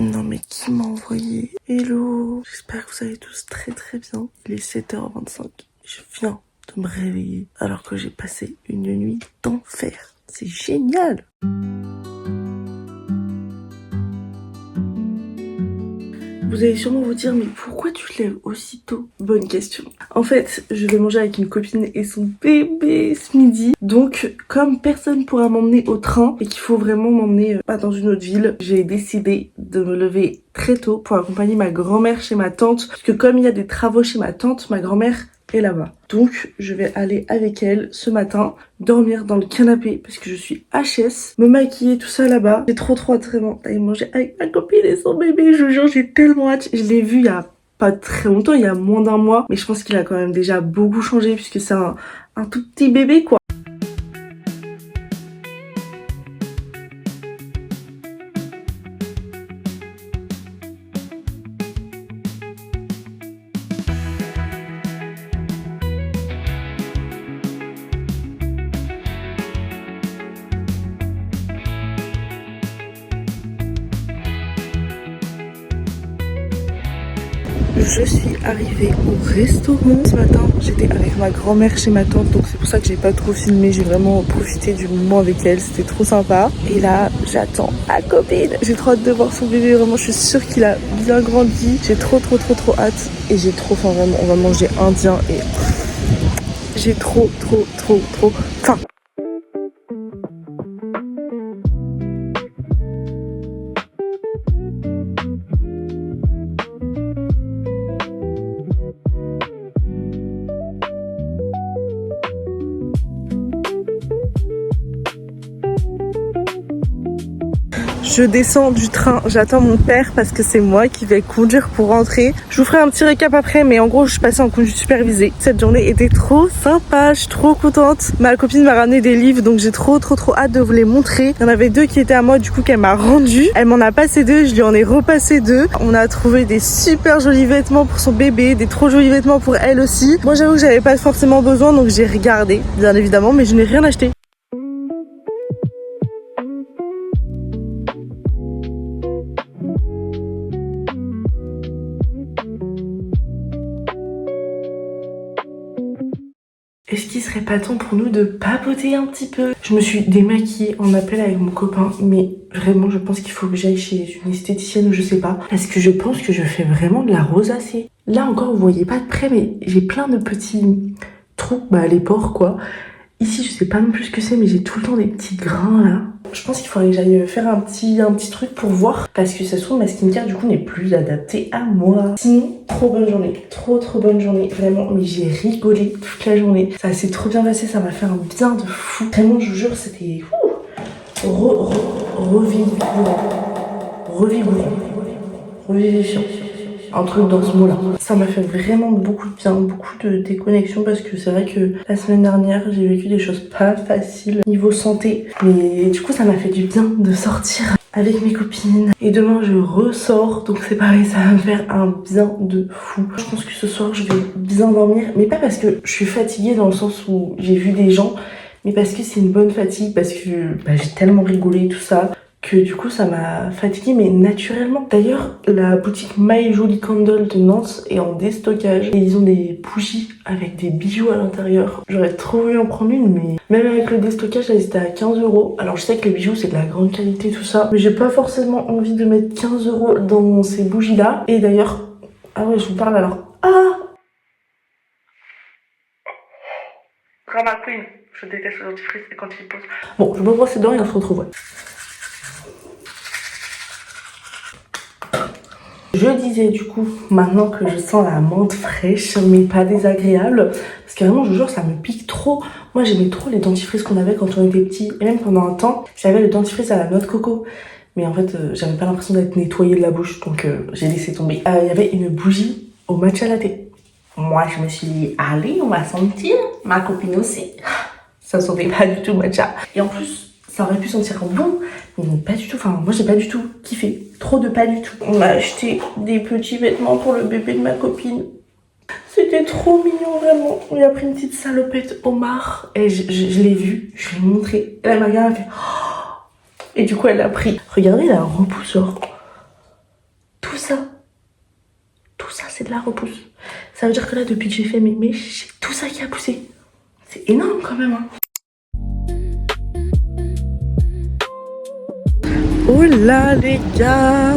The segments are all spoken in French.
Non mais qui m'a envoyé? Hello, j'espère que vous allez tous très très bien. Il est 7h25. Je viens de me réveiller alors que j'ai passé une nuit d'enfer. C'est génial! Vous allez sûrement vous dire, mais pourquoi tu te lèves aussitôt? Bonne question. En fait, je vais manger avec une copine et son bébé ce midi. Donc, comme personne pourra m'emmener au train et qu'il faut vraiment m'emmener dans une autre ville, j'ai décidé de me lever très tôt pour accompagner ma grand-mère chez ma tante. Parce que comme il y a des travaux chez ma tante, ma grand-mère est là-bas. Donc, je vais aller avec elle ce matin, dormir dans le canapé parce que je suis HS, me maquiller, tout ça là-bas. J'ai trop hâte vraiment d'aller manger avec ma copine et son bébé. Je vous jure, j'ai tellement hâte. Je l'ai vu il y a pas très longtemps, il y a moins d'un mois. Mais je pense qu'il a quand même déjà beaucoup changé puisque c'est un tout petit bébé quoi. Je suis arrivée au restaurant ce matin. J'étais avec ma grand-mère chez ma tante, donc c'est pour ça que j'ai pas trop filmé. J'ai vraiment profité du moment avec elle, c'était trop sympa. Et là, j'attends ma copine. J'ai trop hâte de voir son bébé, vraiment, je suis sûre qu'il a bien grandi. J'ai trop hâte. Et j'ai trop faim, vraiment. On va manger indien et j'ai trop faim. Je descends du train, j'attends mon père parce que c'est moi qui vais conduire pour rentrer. Je vous ferai un petit récap après, mais en gros je suis passée en conduite supervisée. Cette journée était trop sympa, je suis trop contente. Ma copine m'a ramené des livres, donc j'ai trop hâte de vous les montrer. Il y en avait 2 qui étaient à moi, du coup qu'elle m'a rendu. Elle m'en a passé 2, je lui en ai repassé 2. On a trouvé des super jolis vêtements pour son bébé, des trop jolis vêtements pour elle aussi. Moi j'avoue que j'avais pas forcément besoin, donc j'ai regardé, bien évidemment, mais je n'ai rien acheté. Est-ce qu'il serait pas temps pour nous de papoter un petit peu? Je me suis démaquillée en appel avec mon copain, mais vraiment je pense qu'il faut que j'aille chez une esthéticienne ou je sais pas, parce que je pense que je fais vraiment de la rosacée. Là encore vous voyez pas de près, mais j'ai plein de petits trous, les pores quoi. Ici je sais pas non plus ce que c'est, mais j'ai tout le temps des petits grains là. Je pense qu'il faudrait que j'aille faire un petit truc pour voir, parce que ça se trouve ma skincare du coup n'est plus adaptée à moi. Sinon, trop bonne journée, trop bonne journée, vraiment, mais j'ai rigolé toute la journée. Ça s'est trop bien passé, ça m'a fait un bien de fou. Vraiment, je vous jure, c'était revivifiant. Un truc dans ce mot-là. Ça m'a fait vraiment beaucoup de bien, beaucoup de déconnexion parce que c'est vrai que la semaine dernière, j'ai vécu des choses pas faciles niveau santé. Mais du coup, ça m'a fait du bien de sortir avec mes copines. Et demain, je ressors. Donc c'est pareil, ça va me faire un bien de fou. Je pense que ce soir, je vais bien dormir. Mais pas parce que je suis fatiguée dans le sens où j'ai vu des gens, mais parce que c'est une bonne fatigue, parce que j'ai tellement rigolé, tout ça, que du coup ça m'a fatiguée mais naturellement. D'ailleurs la boutique My Jolie Candle de Nantes est en déstockage et ils ont des bougies avec des bijoux à l'intérieur. J'aurais trop voulu en prendre une, mais même avec le déstockage elles étaient à 15 €. Alors je sais que les bijoux c'est de la grande qualité tout ça, mais j'ai pas forcément envie de mettre 15 € dans ces bougies là. Et d'ailleurs, ah ouais je vous parle alors. Drama Queen, je déteste le dentifrice et quand il pose. Bon, je me brosse les dents et on se retrouve, ouais. Je disais du coup, maintenant que je sens la menthe fraîche, mais pas désagréable, parce que vraiment, je vous jure, ça me pique trop. Moi, j'aimais trop les dentifrices qu'on avait quand on était petit, et même pendant un temps, j'avais le dentifrice à la noix de coco. Mais en fait, j'avais pas l'impression d'être nettoyée de la bouche, donc j'ai laissé tomber. Il y avait une bougie au matcha latte. Moi, je me suis dit, allez, on va sentir. Ma copine aussi. Ça sentait pas du tout matcha. Et en plus, ça aurait pu sentir bon, mais pas du tout. Enfin, moi, j'ai pas du tout kiffé. Trop de pas du tout. On a acheté des petits vêtements pour le bébé de ma copine. C'était trop mignon, vraiment. On lui a pris une petite salopette Omar. Et je l'ai vue, je l'ai montré. Et elle m'a regardé, elle a fait... Oh. Et du coup, elle l'a pris. Regardez, elle a un repousseur. tout ça c'est de la repousse. Ça veut dire que là depuis que j'ai fait mes mèches, j'ai tout ça qui a poussé. C'est énorme quand même hein. Oh là les gars,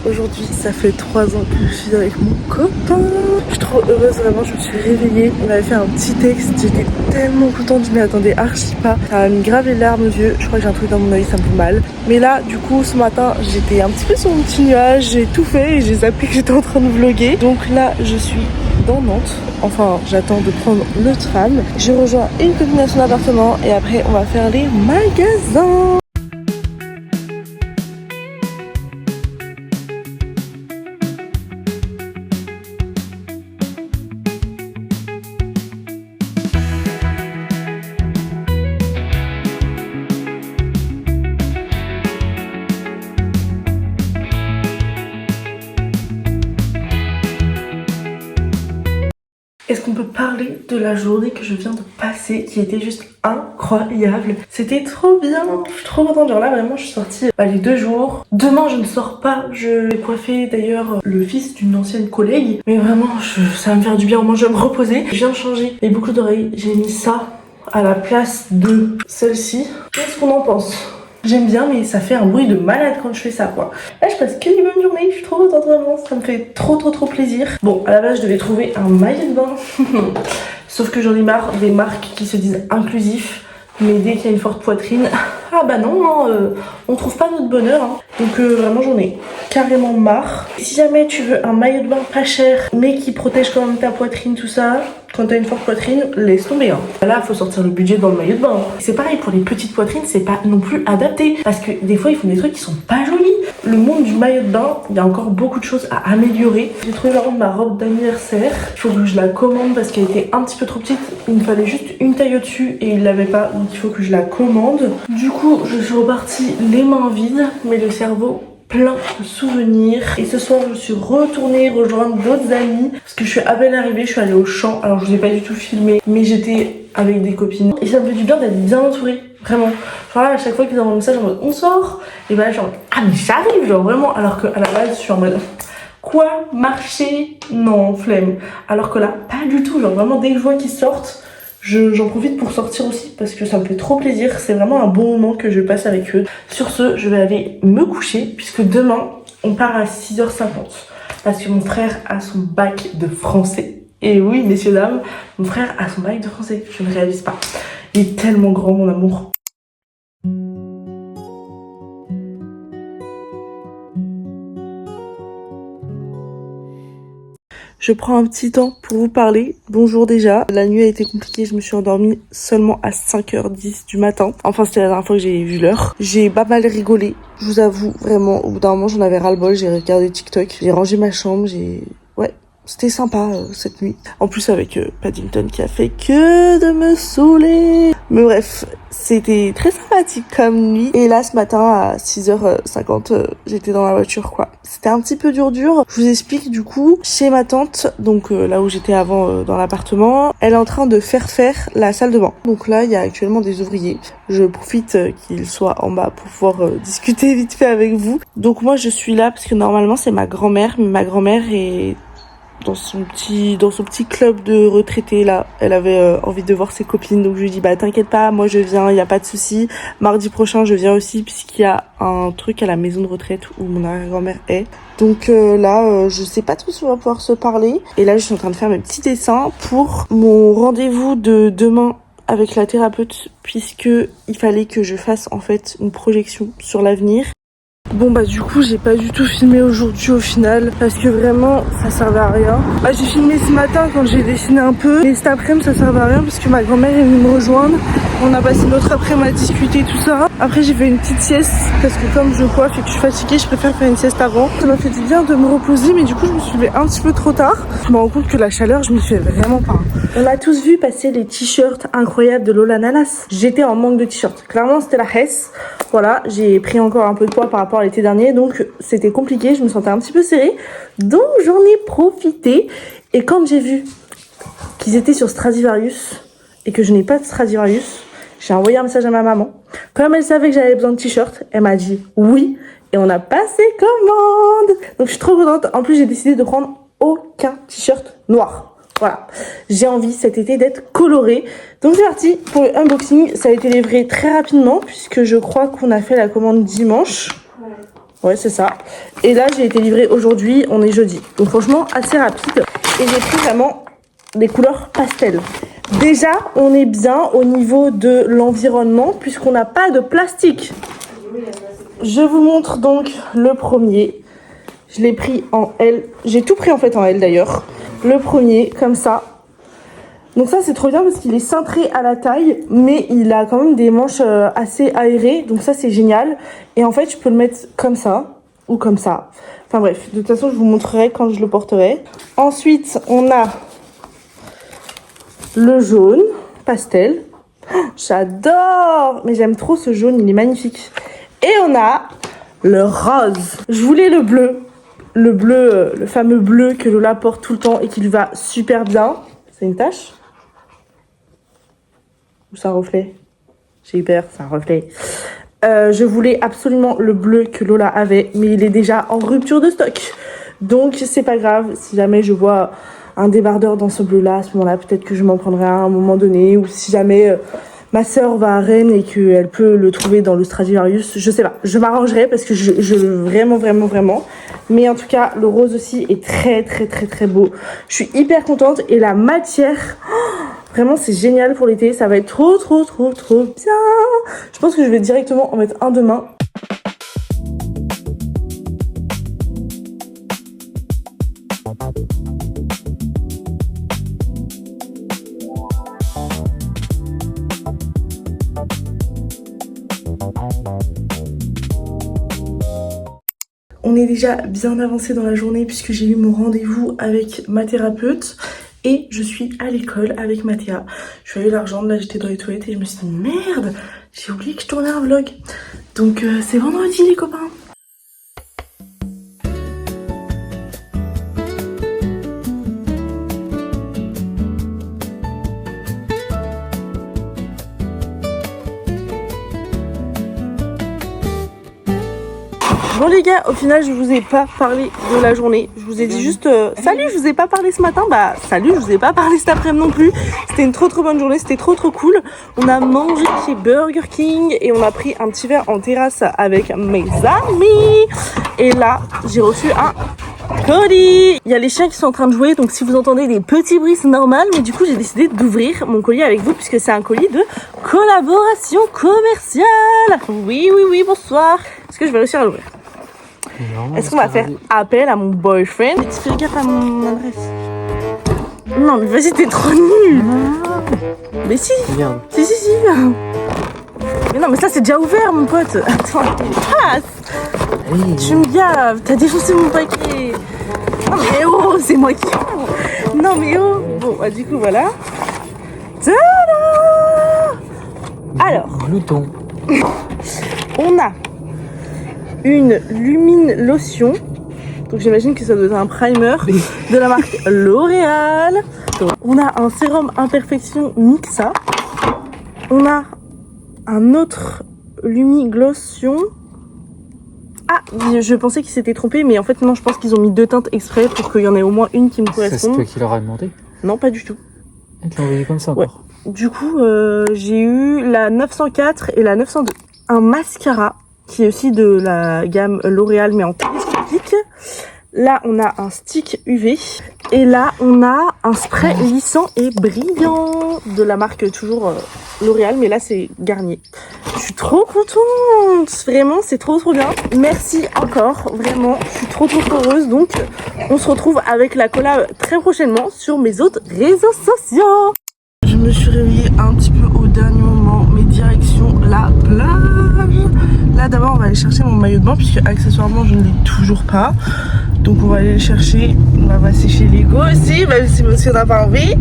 aujourd'hui ça fait 3 ans que je suis avec mon copain. Je suis trop heureuse, vraiment, je me suis réveillée. Il m'avait fait un petit texte, j'étais tellement contente, je m'y attendais archi pas. Ça m'a mis grave les larmes aux yeux, je crois que j'ai un truc dans mon oeil, ça me fait mal. Mais là, du coup, ce matin, j'étais un petit peu sur mon petit nuage, j'ai tout fait et j'ai zappé que j'étais en train de vlogger. Donc là, je suis dans Nantes, enfin j'attends de prendre le tram. Je rejoins une copine à son appartement et après on va faire les magasins. Est-ce qu'on peut parler de la journée que je viens de passer qui était juste incroyable? C'était trop bien, je suis trop contente. Genre là vraiment je suis sortie les 2 jours. Demain je ne sors pas, je vais coiffer d'ailleurs le fils d'une ancienne collègue. Mais vraiment ça va me faire du bien, au moins je vais me reposer. Je viens de changer les boucles d'oreilles, j'ai mis ça à la place de celle-ci. Qu'est-ce qu'on en pense? J'aime bien mais ça fait un bruit de malade quand je fais ça quoi. Là je passe que une bonne journée, je suis trop contente vraiment, ça me fait trop plaisir. Bon à la base je devais trouver un maillot de bain. Sauf que j'en ai marre des marques qui se disent inclusifs. Mais dès qu'il y a une forte poitrine, ah bah non, on trouve pas notre bonheur hein. Donc vraiment j'en ai carrément marre. Si jamais tu veux un maillot de bain pas cher mais qui protège quand même ta poitrine, tout ça, quand t'as une forte poitrine, laisse tomber hein. Là faut sortir le budget dans le maillot de bain. C'est pareil pour les petites poitrines, c'est pas non plus adapté. Parce que des fois ils font des trucs qui sont pas jolis. Le monde du maillot de bain, il y a encore beaucoup de choses à améliorer. J'ai trouvé par contre ma robe d'anniversaire. Il faut que je la commande parce qu'elle était un petit peu trop petite. Il me fallait juste une taille au-dessus et il l'avait pas. Donc il faut que je la commande. Du coup je suis repartie les mains vides mais le cerveau plein de souvenirs. Et ce soir je suis retournée rejoindre d'autres amis parce que je suis à peine arrivée, je suis allée au champ. Alors je vous ai pas du tout filmé mais j'étais avec des copines et ça me fait du bien d'être bien entourée, vraiment. Genre là à chaque fois qu'ils envoient un message en mode on sort, et ben là genre ah mais j'arrive, genre vraiment, alors que à la base je suis en mode quoi, marcher, non, flemme. Alors que là pas du tout, genre vraiment dès que je vois qu'ils sortent, j'en profite pour sortir aussi parce que ça me fait trop plaisir. C'est vraiment un bon moment que je passe avec eux. Sur ce, je vais aller me coucher puisque demain, on part à 6h50 parce que mon frère a son bac de français. Et oui, messieurs, dames, mon frère a son bac de français. Je ne réalise pas. Il est tellement grand, mon amour. Je prends un petit temps pour vous parler. Bonjour déjà. La nuit a été compliquée, je me suis endormie seulement à 5h10 du matin. Enfin, c'était la dernière fois que j'ai vu l'heure. J'ai pas mal rigolé. Je vous avoue, vraiment, au bout d'un moment, j'en avais ras-le-bol. J'ai regardé TikTok, j'ai rangé ma chambre, ouais, c'était sympa cette nuit. En plus avec Paddington qui a fait que de me saouler. Mais bref, c'était très sympathique comme nuit. Et là ce matin à 6h50, j'étais dans la voiture quoi. C'était un petit peu dur. Je vous explique du coup, chez ma tante, donc là où j'étais avant dans l'appartement, elle est en train de faire la salle de bain. Donc là il y a actuellement des ouvriers. Je profite qu'ils soient en bas pour pouvoir discuter vite fait avec vous. Donc moi je suis là parce que normalement c'est ma grand-mère, mais ma grand-mère est dans son petit club de retraités là. Elle avait envie de voir ses copines, donc je lui dis bah t'inquiète pas, moi je viens, y a pas de souci. Mardi prochain je viens aussi puisqu'il y a un truc à la maison de retraite où mon arrière-grand-mère est. Donc là je sais pas trop si on va pouvoir se parler. Et là je suis en train de faire mes petits dessins pour mon rendez-vous de demain avec la thérapeute, puisque il fallait que je fasse en fait une projection sur l'avenir. Bon bah du coup j'ai pas du tout filmé aujourd'hui au final parce que vraiment ça servait à rien. Bah j'ai filmé ce matin quand j'ai dessiné un peu, mais cet après-midi ça servait à rien parce que ma grand-mère est venue me rejoindre. On a passé notre après-midi à discuter tout ça. Après j'ai fait une petite sieste parce que comme je coiffe et que je suis fatiguée, je préfère faire une sieste avant. Ça m'a fait du bien de me reposer, mais du coup je me suis levée un petit peu trop tard. Je me rends compte que la chaleur je m'y fais vraiment pas. On a tous vu passer les t-shirts incroyables de Lola Nanas. J'étais en manque de t-shirts. Clairement c'était la Hesse. Voilà, j'ai pris encore un peu de poids par rapport à l'été dernier, donc c'était compliqué, je me sentais un petit peu serrée. Donc j'en ai profité. Et quand j'ai vu qu'ils étaient sur Stradivarius et que je n'ai pas de Stradivarius, j'ai envoyé un message à ma maman. Comme elle savait que j'avais besoin de t-shirts, elle m'a dit oui. et on a passé commande. Donc je suis trop contente. En plus j'ai décidé de prendre aucun t-shirt noir. Voilà, j'ai envie cet été d'être colorée. Donc c'est parti pour le unboxing. Ça a été livré très rapidement puisque je crois qu'on a fait la commande dimanche. Ouais, c'est ça. Et là j'ai été livrée aujourd'hui, on est jeudi. Donc franchement assez rapide. Et j'ai pris vraiment des couleurs pastel. Déjà on est bien au niveau de l'environnement puisqu'on n'a pas de plastique. Je vous montre donc le premier. Je l'ai pris en L. J'ai tout pris en fait en L d'ailleurs. Le premier, comme ça. Donc ça c'est trop bien parce qu'il est cintré à la taille, mais il a quand même des manches assez aérées. Donc ça c'est génial. Et en fait je peux le mettre comme ça ou comme ça. Enfin bref, de toute façon je vous montrerai quand je le porterai. Ensuite on a le jaune pastel. Oh, j'adore! Mais j'aime trop ce jaune, il est magnifique. Et on a le rose. Je voulais le bleu. Le bleu, le fameux bleu que Lola porte tout le temps et qui lui va super bien. C'est une tache? Ou c'est un reflet? J'ai eu peur, c'est un reflet. Je voulais absolument le bleu que Lola avait, mais il est déjà en rupture de stock. Donc c'est pas grave, si jamais je vois un débardeur dans ce bleu là, à ce moment là, peut-être que je m'en prendrai un à un moment donné, ou si jamais ma soeur va à Rennes et qu'elle peut le trouver dans le Stradivarius, je sais pas, je m'arrangerai parce que je vraiment. Mais en tout cas, le rose aussi est très beau. Je suis hyper contente et la matière, oh, vraiment c'est génial pour l'été, ça va être trop bien. Je pense que je vais directement en mettre un demain. On est déjà bien avancé dans la journée puisque j'ai eu mon rendez-vous avec ma thérapeute et je suis à l'école avec Mathéa. Je suis allée la rejoindre, là j'étais dans les toilettes et je me suis dit merde, j'ai oublié que je tournais un vlog. Donc c'est vendredi les copains. Bon les gars, au final je vous ai pas parlé de la journée. Je vous ai dit juste salut, je vous ai pas parlé ce matin. Bah salut, je vous ai pas parlé cet après-midi non plus. C'était une trop bonne journée, c'était trop cool. On a mangé chez Burger King et on a pris un petit verre en terrasse avec mes amis. Et là, j'ai reçu un colis. Il y a les chiens qui sont en train de jouer, donc si vous entendez des petits bruits c'est normal. Mais du coup j'ai décidé d'ouvrir mon colis avec vous puisque c'est un colis de collaboration commerciale. Oui, bonsoir. Est-ce que je vais réussir à l'ouvrir? Est-ce qu'on va faire appel à mon boyfriend? Tu fais gaffe à mon adresse. Non mais vas-y, t'es trop nul. Mais si. Regarde. Si. Mais non mais ça c'est déjà ouvert mon pote. Attends, passe. Oui. Tu me gaves, t'as défoncé mon paquet. Non mais oh, c'est moi qui ouvre. Non mais oh. Bon bah du coup voilà. Tada. Alors. Glouton. On a une Lumine Lotion. Donc j'imagine que ça doit être un primer de la marque L'Oréal. On a un sérum Imperfection Mixa. On a un autre Lumi Glotion. Ah, je pensais qu'ils s'étaient trompés, mais en fait non, je pense qu'ils ont mis deux teintes exprès pour qu'il y en ait au moins une qui me corresponde. C'est toi qui leur a demandé? Non, pas du tout. Elle te l'a envoyé comme ça encore. Ouais. Du coup, j'ai eu la 904 et la 902. Un mascara qui est aussi de la gamme L'Oréal mais en télescopique. Là on a un stick UV et là on a un spray lissant et brillant de la marque toujours L'Oréal, mais là c'est Garnier. Je suis trop contente, vraiment c'est trop bien. Merci encore, vraiment je suis trop heureuse. Donc on se retrouve avec la collab très prochainement sur mes autres réseaux sociaux. Je me suis réveillée un petit peu au dernier moment, mais direction la plage. Là d'abord on va aller chercher mon maillot de bain puisque accessoirement je ne l'ai toujours pas. Donc on va aller le chercher, on va sécher l'ego aussi, même si monsieur n'a pas envie.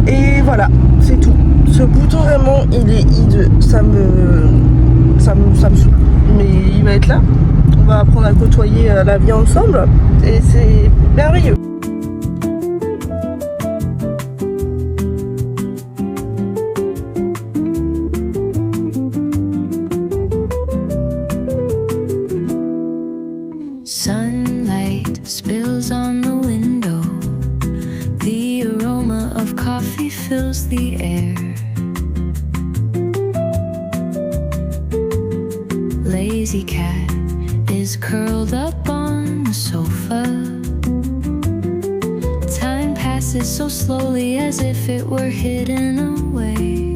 Et voilà, c'est tout. Ce bouton vraiment il est hideux, ça me saoule. Mais il va être là, on va apprendre à côtoyer la vie ensemble et c'est merveilleux. coffee fills the air. Lazy cat is curled up on the sofa. Time passes so slowly as if it were hidden away.